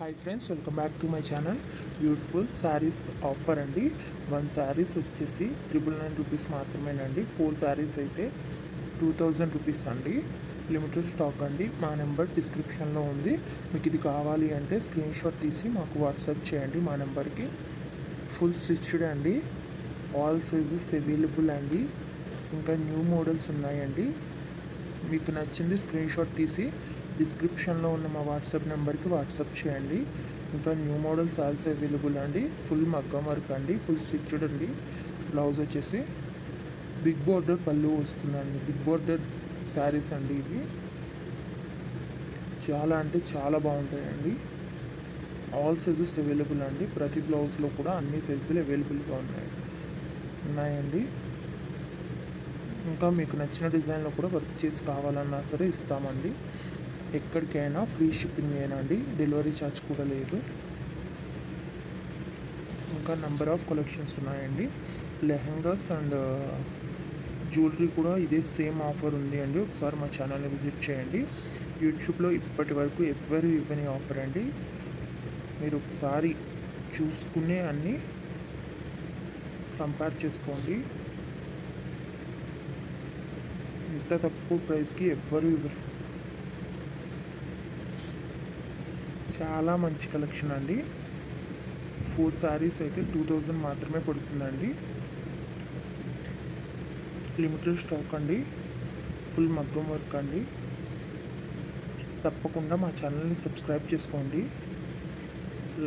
Hi friends, welcome back to my channel. Beautiful saris offer అండి. 1 శారీస్ వచ్చేసి 999 rupees మాత్రమేనండి. 4 శారీస్ అయితే 2000 రూపీస్ అండి. లిమిటెడ్ స్టాక్ అండి. మా నెంబర్ డిస్క్రిప్షన్లో ఉంది. మీకు ఇది కావాలి అంటే స్క్రీన్ షాట్ తీసి మాకు వాట్సాప్ చేయండి మా నెంబర్కి. ఫుల్ స్టిచ్డ్ అండి. ఆల్ సైజెస్ అవైలబుల్ అండి. ఇంకా న్యూ మోడల్స్ ఉన్నాయండి. మీకు నచ్చింది స్క్రీన్ షాట్ తీసి డిస్క్రిప్షన్లో ఉన్న మా వాట్సాప్ నెంబర్కి వాట్సాప్ చేయండి. ఇంకా న్యూ మోడల్స్ ఆల్సో అవైలబుల్ అండి. ఫుల్ మగ్గం వర్క్ అండి, ఫుల్ స్టిచ్డ్ అండి. బ్లౌజ్ వచ్చేసి బిగ్ బోర్డర్ పళ్ళు వస్తుందండి. బిగ్ బోర్డర్ శారీస్ అండి ఇవి. చాలా అంటే చాలా బాగుంటాయండి. ఆల్ సైజెస్ అవైలబుల్ అండి. ప్రతి బ్లౌజ్లో కూడా అన్ని సైజులు అవైలబుల్గా ఉన్నాయండి. ఇంకా మీకు నచ్చిన డిజైన్లో కూడా వర్క్ చేసి కావాలన్నా సరే ఇస్తామండి. ఎక్కడికైనా ఫ్రీ షిప్పింగ్ ఏనండి, డెలివరీ ఛార్జ్ కూడా లేదు. ఇంకా నెంబర్ ఆఫ్ కలెక్షన్స్ ఉన్నాయండి. లెహంగాస్ అండ్ జ్యువెలరీ కూడా ఇదే సేమ్ ఆఫర్ ఉంది అండి. ఒకసారి మా ఛానల్ని విజిట్ చేయండి. యూట్యూబ్లో ఇప్పటి వరకు ఎవ్వరు ఇవ్వని ఆఫర్ అండి. మీరు ఒకసారి చూసుకునే అన్నీ కంపేర్ చేసుకోండి. ఇంత తక్కువ ప్రైస్కి ఎవ్వరు ఇవ్వరు. చాలా మంచి కలెక్షన్ అండి. 4 శారీస్ అయితే 2000 మాత్రమే పడుతుందండి. లిమిటెడ్ స్టాక్ అండి. ఫుల్ మగ్గం వర్క్ అండి. తప్పకుండా మా ఛానల్ని సబ్స్క్రైబ్ చేసుకోండి,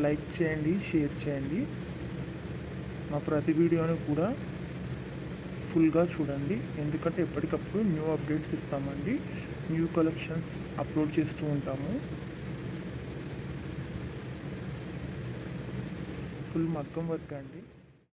లైక్ చేయండి, షేర్ చేయండి. మా ప్రతి వీడియోని కూడా ఫుల్గా చూడండి, ఎందుకంటే ఎప్పటికప్పుడు న్యూ అప్డేట్స్ ఇస్తామండి. న్యూ కలెక్షన్స్ అప్లోడ్ చేస్తూ ఉంటాము. ఫుల్ మగ్గం వర్క్ అండి.